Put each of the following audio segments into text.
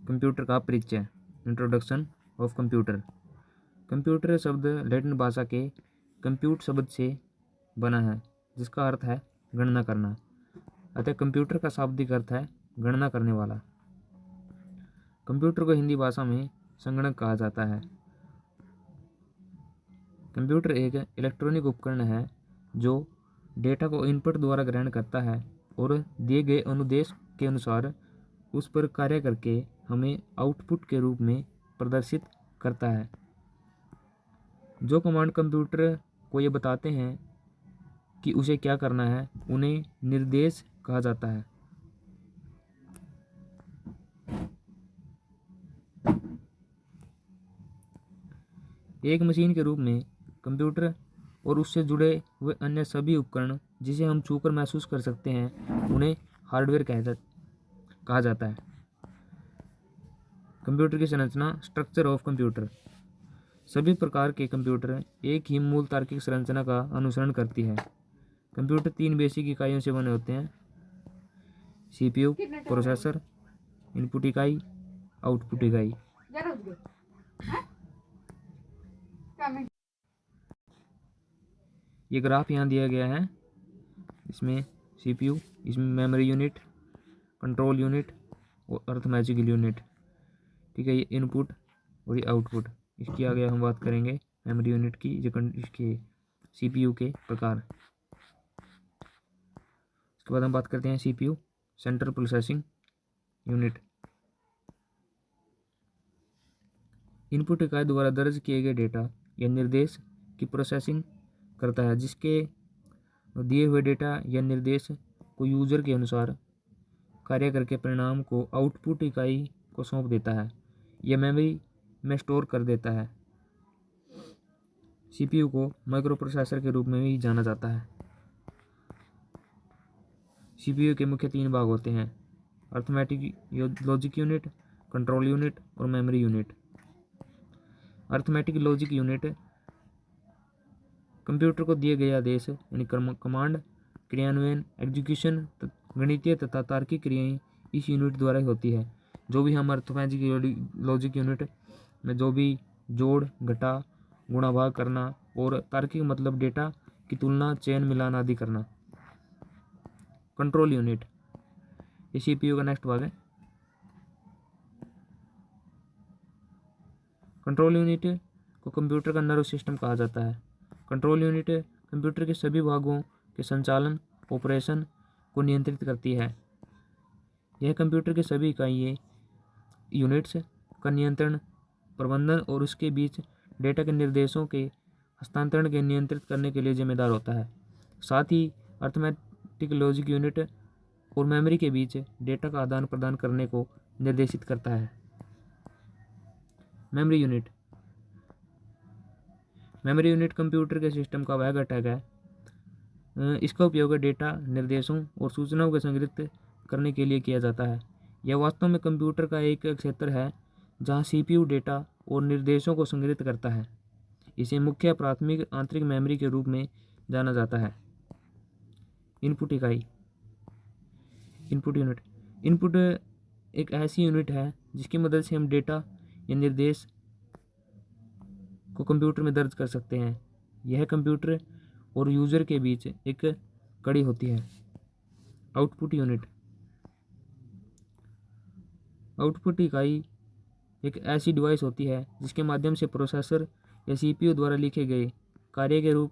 Computer का परिचय। Introduction of computer. Computer शब्द लैटिन भाषा के कंप्यूट शब्द से बना है, जिसका अर्थ है गणना करना। अतः कंप्यूटर का शाब्दिक अर्थ है गणना करने वाला। कंप्यूटर को हिंदी भाषा में संगणक कहा जाता है। कंप्यूटर एक इलेक्ट्रॉनिक उपकरण है जो डेटा को इनपुट द्वारा ग्रहण करता है और दिए गए अनुदेश के अनुसार उस पर कार्य करके हमें आउटपुट के रूप में प्रदर्शित करता है। जो कमांड कंप्यूटर को ये बताते हैं कि उसे क्या करना है, उन्हें निर्देश कहा जाता है। एक मशीन के रूप में कंप्यूटर और उससे जुड़े हुए अन्य सभी उपकरण जिसे हम छूकर महसूस कर सकते हैं, उन्हें हार्डवेयर कहा जाता है। कंप्यूटर की संरचना। Structure of computer. सभी प्रकार के कंप्यूटर एक ही मूल तार्किक संरचना का अनुसरण करती है। कंप्यूटर 3 बेसिक इकाइयों से बने होते हैं: सीपीयू, प्रोसेसर, इनपुट इकाई, आउटपुट इकाई। ये ग्राफ यहाँ दिया गया है। इसमें सीपीयू, इसमें मेमोरी यूनिट, कंट्रोल यूनिट और अरिथमेटिक यूनिट। ठीक है, ये इनपुट और ये आउटपुट। इसकी आगे हम बात करेंगे मेमोरी यूनिट की, इसके सीपीयू के प्रकार। इसके बाद हम बात करते हैं CPU, central processing unit. Input इकाई द्वारा दर्ज किए गए डेटा या निर्देश की प्रोसेसिंग करता है, जिसके दिए हुए डेटा या निर्देश को यूजर के अनुसार कार्य करके परिणाम को आउटपुट इकाई को सौंप देता है या मेमोरी में स्टोर कर देता है। सीपीयू को माइक्रो प्रोसेसर के रूप में भी जाना जाता है। सीपीयू के मुख्य 3 भाग होते हैं: arithmetic logic unit, control unit और memory unit. Arithmetic logic unit computer को दिए गए आदेश यानी कमांड, क्रियान्वयन, एग्जीक्यूशन, गणितीय तथा तार्किक क्रियाएं इस यूनिट द्वारा होती है। जो भी हम अरिथमेटिक लॉजिक यूनिट में जो भी जोड़, घटा, गुणा, भाग करना और तार्किक मतलब डेटा की तुलना, चयन, मिलान आदि करना। कंट्रोल यूनिट ये सीपीयू का नेक्स्ट भाग है। कंट्रोल यूनिट को कंप्यूटर का नर्व सिस्टम कहा जाता है। कंट्रोल यूनिट कंप्यूटर के सभी भागों के संचालन, ऑपरेशन को नियंत्रित करती है। यह कंप्यूटर के सभी इकाई यूनिट्स का नियंत्रण, प्रबंधन और उसके बीच डेटा के निर्देशों के हस्तांतरण के नियंत्रित करने के लिए जिम्मेदार होता है। साथ ही अरिथमेटिक लॉजिक यूनिट और मेमोरी के बीच डेटा का आदान प्रदान करने को निर्देशित करता है। Memory unit. Memory unit computer के सिस्टम का वह घटक है। इसका उपयोग डेटा, निर्देशों और सूचनाओं को संग्रहित करने के लिए किया जाता है। यह वास्तव में कंप्यूटर का एक क्षेत्र है जहां सीपीयू डेटा और निर्देशों को संग्रहित करता है। इसे मुख्य प्राथमिक आंतरिक मेमोरी के रूप में जाना जाता है। इनपुट इकाई। Input unit. इनपुट एक ऐसी यूनिट है जिसकी मदद से हम डेटा या निर्देश को कंप्यूटर में दर्ज कर सकते हैं। यह कंप्यूटर और यूजर के बीच एक कड़ी होती है। Output unit. आउटपुट इकाई एक ऐसी डिवाइस होती है जिसके माध्यम से प्रोसेसर या सीपीयू द्वारा लिखे गए कार्य के रूप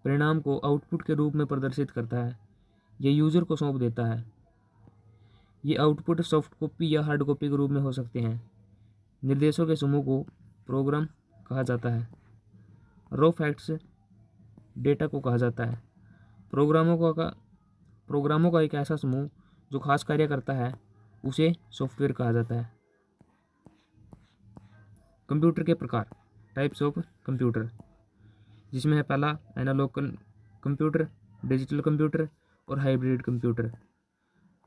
परिणाम को आउटपुट के रूप में प्रदर्शित करता है या यूजर को सौंप देता है। ये आउटपुट सॉफ्ट कॉपी या हार्ड कॉपी के रूप में हो सकते हैं। निर्देशों के समूह को प्रोग्राम कहा जाता है। रॉ फैक्ट्स डेटा को कहा जाता है। प्रोग्रामों का एक ऐसा समूह जो खास कार्य करता है, उसे सॉफ्टवेयर कहा जाता है। कंप्यूटर के प्रकार। टाइप्स ऑफ कंप्यूटर, जिसमें है पहला एनालॉग कंप्यूटर, डिजिटल कंप्यूटर और hybrid computer.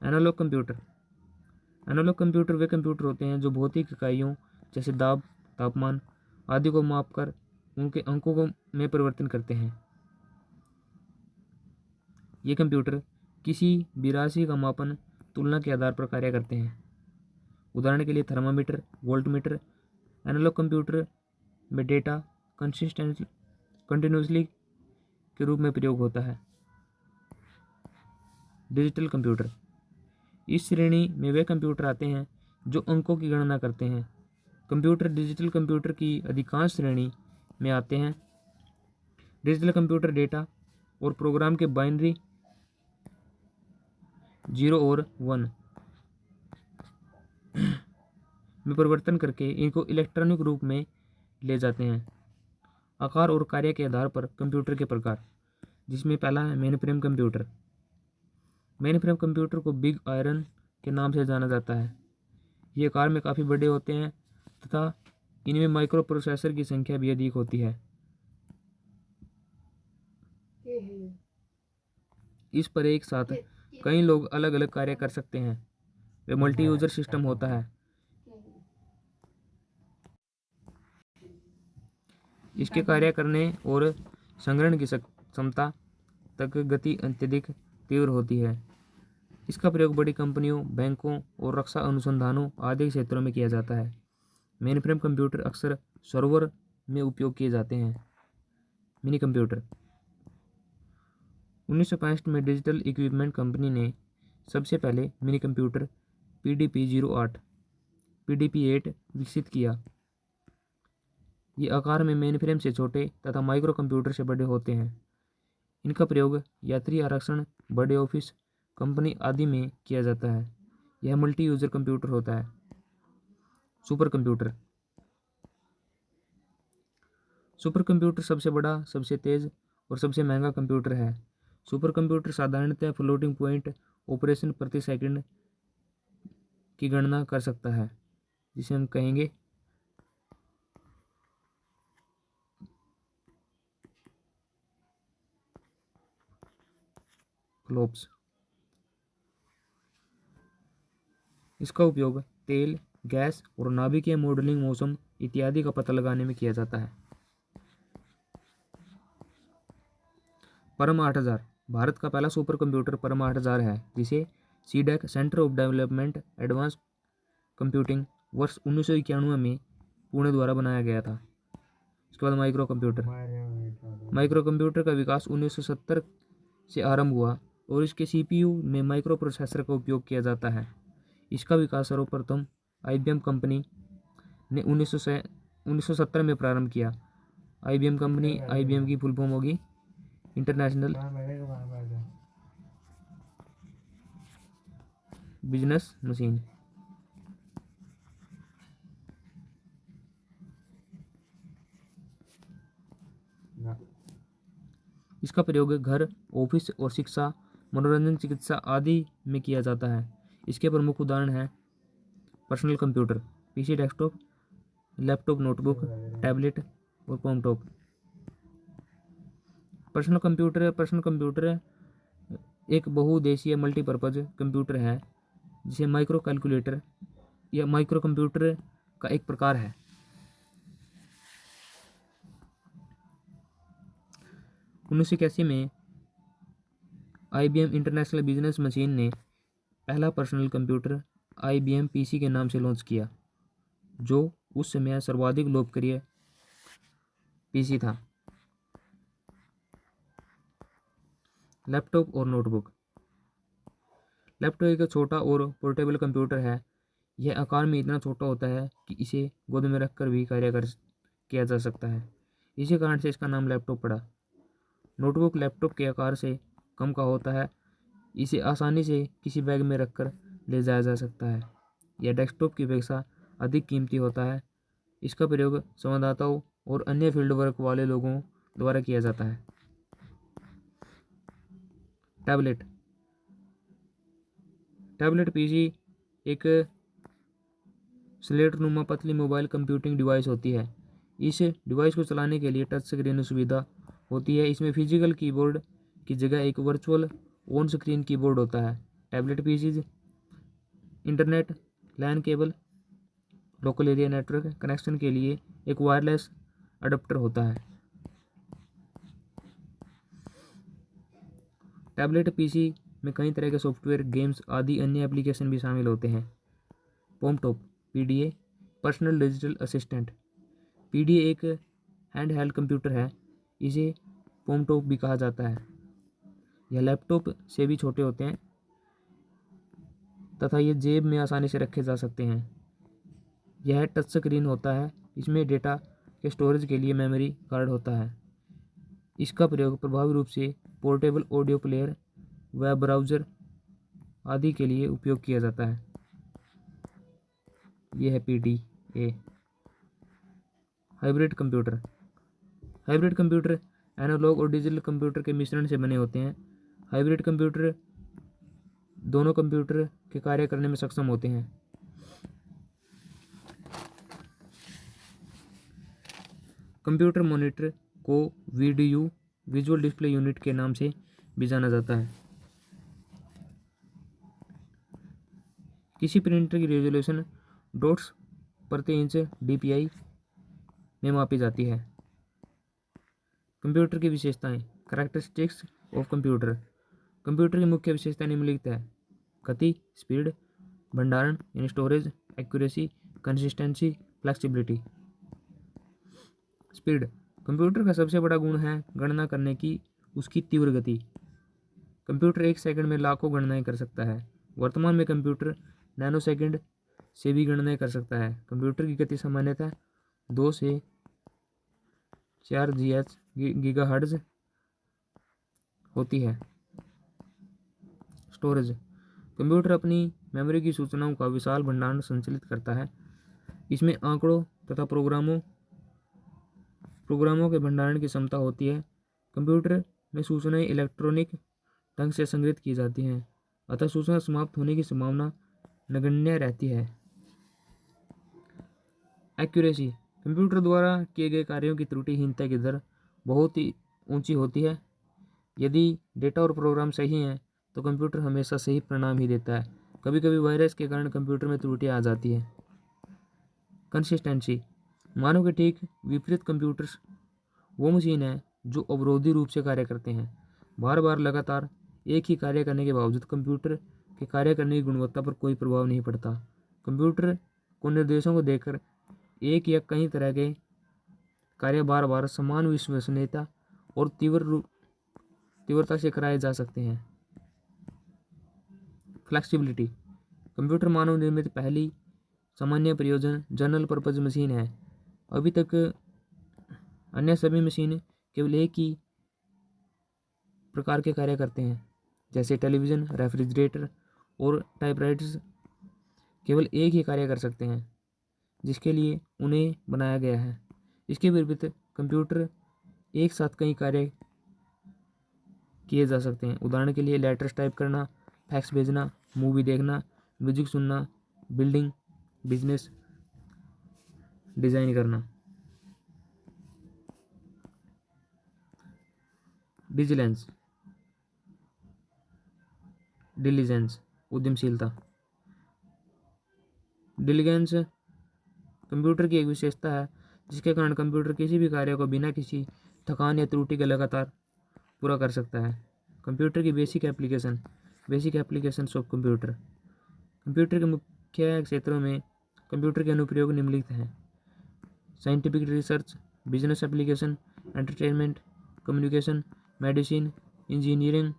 Analog computer. Analog computer वे कंप्यूटर होते हैं जो भौतिक इकाइयों जैसे दाब, तापमान आदि को मापकर उनके अंकों में परिवर्तन करते हैं। ये कंप्यूटर किसी भी राशि का मापन, तुलना के आधार पर कार्य करते हैं। उदाहरण के लिए थर्मामीटर, वोल्टमीटर। एनालॉग कंप्यूटर में डेटा कंटिन्यूसली के रूप में प्रयोग होता है। डिजिटल कंप्यूटर, इस श्रेणी में वे कंप्यूटर आते हैं जो अंकों की गणना करते हैं। कंप्यूटर डिजिटल कंप्यूटर की अधिकांश श्रेणी में आते हैं। डिजिटल कंप्यूटर डेटा और प्रोग्राम के बाइनरी 0 और 1 में परिवर्तन करके इनको इलेक्ट्रॉनिक रूप में ले जाते हैं। आकार और कार्य के आधार पर कंप्यूटर के प्रकार, जिसमें पहला है main frame computer. Main frame computer को बिग आयरन के नाम से जाना जाता है। ये आकार में काफ़ी बड़े होते हैं तथा इनमें माइक्रो प्रोसेसर की संख्या भी अधिक होती है। इस पर एक साथ कई लोग अलग अलग कार्य कर सकते हैं। वे मल्टी यूजर सिस्टम होता है। इसके कार्य करने और संग्रहण की क्षमता तक गति अत्यधिक तीव्र होती है। इसका प्रयोग बड़ी कंपनियों, बैंकों और रक्षा अनुसंधानों आदि क्षेत्रों में किया जाता है। मेनफ्रेम कंप्यूटर अक्सर सर्वर में उपयोग किए जाते हैं। मिनी कंप्यूटर, 1965 में डिजिटल इक्विपमेंट कंपनी ने सबसे पहले मिनी कंप्यूटर PDP-08 PDP-8 विकसित किया। ये आकार में मेनफ्रेम से छोटे तथा माइक्रो कंप्यूटर से बड़े होते हैं। इनका प्रयोग यात्री आरक्षण, बड़े ऑफिस, कंपनी आदि में किया जाता है। यह मल्टी यूजर कंप्यूटर होता है। सुपर कंप्यूटर, सुपर कंप्यूटर सबसे बड़ा, सबसे तेज और सबसे महंगा कंप्यूटर है। सुपर कंप्यूटर साधारणतः फ्लोटिंग पॉइंट ऑपरेशन प्रति सेकंड की गणना कर सकता है, जिसे हम कहेंगे फ्लॉप्स। इसका उपयोग तेल, गैस और नाभिकीय मॉडलिंग, मौसम इत्यादि का पता लगाने में किया जाता है। परम 8000, भारत का पहला सुपर कंप्यूटर परम 8000 है, जिसे CDAC centre of development advance computing वर्ष 1991 में पुणे द्वारा बनाया गया था। इसके बाद माइक्रो कंप्यूटर। माइक्रो कंप्यूटर का विकास 1970 से आरंभ हुआ और इसके CPU में माइक्रो प्रोसेसर का उपयोग किया जाता है। इसका विकास सर्वप्रथम IBM कंपनी ने 1970 में प्रारंभ किया। IBM कंपनी, IBM की फुल फॉर्म होगी इंटरनेशनल बिजनेस मशीन। इसका प्रयोग घर, ऑफिस और शिक्षा, मनोरंजन, चिकित्सा आदि में किया जाता है। इसके प्रमुख उदाहरण हैं personal computer, PC desktop, laptop, notebook, tablet और कॉम्पटॉप। पर्सनल कंप्यूटर एक बहुउद्देशीय मल्टीपर्पज कंप्यूटर है, जिसे माइक्रो कैलकुलेटर या माइक्रो कंप्यूटर का एक प्रकार है। 1981 में IBM इंटरनेशनल बिजनेस मशीन ने पहला पर्सनल कंप्यूटर IBM PC के नाम से लॉन्च किया, जो उस समय सर्वाधिक लोकप्रिय PC था। लैपटॉप और नोटबुक। लैपटॉप एक छोटा और पोर्टेबल कंप्यूटर है। यह आकार में इतना छोटा होता है कि इसे गोद में रखकर भी किया जा सकता है। इसी कारण से इसका नाम लैपटॉप पड़ा। नोटबुक लैपटॉप के आकार से कम का होता है। इसे आसानी से किसी बैग में रखकर ले जाया जा सकता है। यह डेस्कटॉप की अपेक्षा अधिक कीमती होता है। इसका प्रयोग संवाददाताओं और अन्य फील्ड वर्क वाले लोगों द्वारा किया जाता है। टैबलेट। टैबलेट PC एक स्लेट नुमा पतली मोबाइल कंप्यूटिंग डिवाइस होती है। इस डिवाइस को चलाने के लिए टच स्क्रीन सुविधा होती है। इसमें फिजिकल कीबोर्ड की जगह एक वर्चुअल ऑन स्क्रीन कीबोर्ड होता है। Tablet PCs internet, LAN cable, local area network connection के लिए एक वायरलेस अडेप्टर होता है। टैबलेट PC में कई तरह के सॉफ्टवेयर, गेम्स आदि अन्य एप्लीकेशन भी शामिल होते हैं पॉमटॉप PDA personal digital assistant. PDA एक हैंड हेल्ड कंप्यूटर है, इसे पॉमटॉप भी कहा जाता है। यह लैपटॉप से भी छोटे होते हैं तथा ये जेब में आसानी से रखे जा सकते हैं। यह टच स्क्रीन होता है, इसमें डेटा के स्टोरेज के लिए मेमोरी कार्ड होता है। इसका प्रयोग प्रभावी रूप से portable audio player, web browser आदि के लिए उपयोग किया जाता है। यह है PDA। Hybrid computer. Hybrid computer analog और डिजिटल कंप्यूटर के मिश्रण से बने होते हैं। हाइब्रिड कंप्यूटर दोनों कंप्यूटर के कार्य करने में सक्षम होते हैं। कंप्यूटर मॉनिटर को VDU विजुअल डिस्प्ले यूनिट के नाम से भी जाना जाता है। किसी प्रिंटर की रेजोल्यूशन डॉट्स प्रति इंच DPI में मापी जाती है। कंप्यूटर की विशेषताएं। Characteristics of computer. कंप्यूटर की मुख्य विशेषता निम्नलिखित है: गति, स्पीड, भंडारण यानी storage, accuracy, consistency, flexibility. Speed. Computer का सबसे बड़ा गुण है गणना करने की उसकी तीव्र गति। कंप्यूटर 1 सेकंड में लाखों गणनाएं कर सकता है। वर्तमान में कंप्यूटर नैनो सेकंड से भी गणनाएं कर सकता है। कंप्यूटर की गति सामान्यतः 2 से 4 गीगाहर्ट्ज़ होती है। स्टोरेज। कंप्यूटर अपनी मेमोरी की सूचनाओं का विशाल भंडार संचालित करता है। इसमें आंकड़ों तथा प्रोग्रामों के भंडारण की क्षमता होती है। कंप्यूटर में सूचनाएं इलेक्ट्रॉनिक ढंग से संग्रहित की जाती हैं, अतः सूचना समाप्त होने की संभावना नगण्य रहती है। एक्यूरेसी। कंप्यूटर द्वारा किए गए कार्यों की त्रुटिहीनता की दर बहुत ही ऊंची होती है। यदि डेटा और प्रोग्राम सही हैं तो कंप्यूटर हमेशा सही परिणाम ही देता है। कभी कभी वायरस के कारण कंप्यूटर में त्रुटियां आ जाती है। कंसिस्टेंसी। मानव के ठीक विपरीत कंप्यूटर्स वो मशीन है जो अवरोधी रूप से कार्य करते हैं। बार बार लगातार एक ही कार्य करने के बावजूद कंप्यूटर के कार्य करने की गुणवत्ता पर कोई प्रभाव नहीं पड़ता। कंप्यूटर को निर्देशों को देखकर एक या कई तरह के कार्य बार बार समान विश्वसनीयता और तीव्रता से कराए जा सकते हैं। फ्लेक्सिबिलिटी। कंप्यूटर मानव निर्मित पहली सामान्य प्रयोजन जनरल पर्पज मशीन है। अभी तक अन्य सभी मशीन केवल एक ही प्रकार के कार्य करते हैं, जैसे टेलीविज़न, रेफ्रिजरेटर और टाइपराइटर्स केवल एक ही कार्य कर सकते हैं जिसके लिए उन्हें बनाया गया है। इसके विपरीत कंप्यूटर एक साथ कई कार्य किए जा सकते हैं। उदाहरण के लिए लेटर्स टाइप करना, फैक्स भेजना, मूवी देखना, म्यूजिक सुनना, बिल्डिंग, बिजनेस डिज़ाइन करना। डिलीजेंस उद्यमशीलता। डिलीजेंस कंप्यूटर की एक विशेषता है जिसके कारण कंप्यूटर किसी भी कार्य को बिना किसी थकान या त्रुटि के लगातार पूरा कर सकता है। कंप्यूटर की basic applications of computer. Computer के मुख्य क्षेत्रों में कंप्यूटर के अनुप्रयोग निम्नलिखित हैं: scientific research, business application, entertainment, communication, medicine, engineering,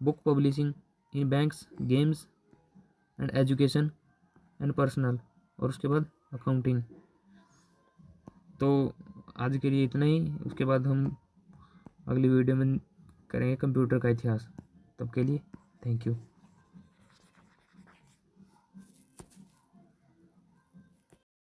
book publishing in banks, games and education and personal, और उसके बाद अकाउंटिंग। तो आज के लिए इतना ही। उसके बाद हम अगली वीडियो में करेंगे कंप्यूटर का इतिहास। तब के लिए थैंक यू।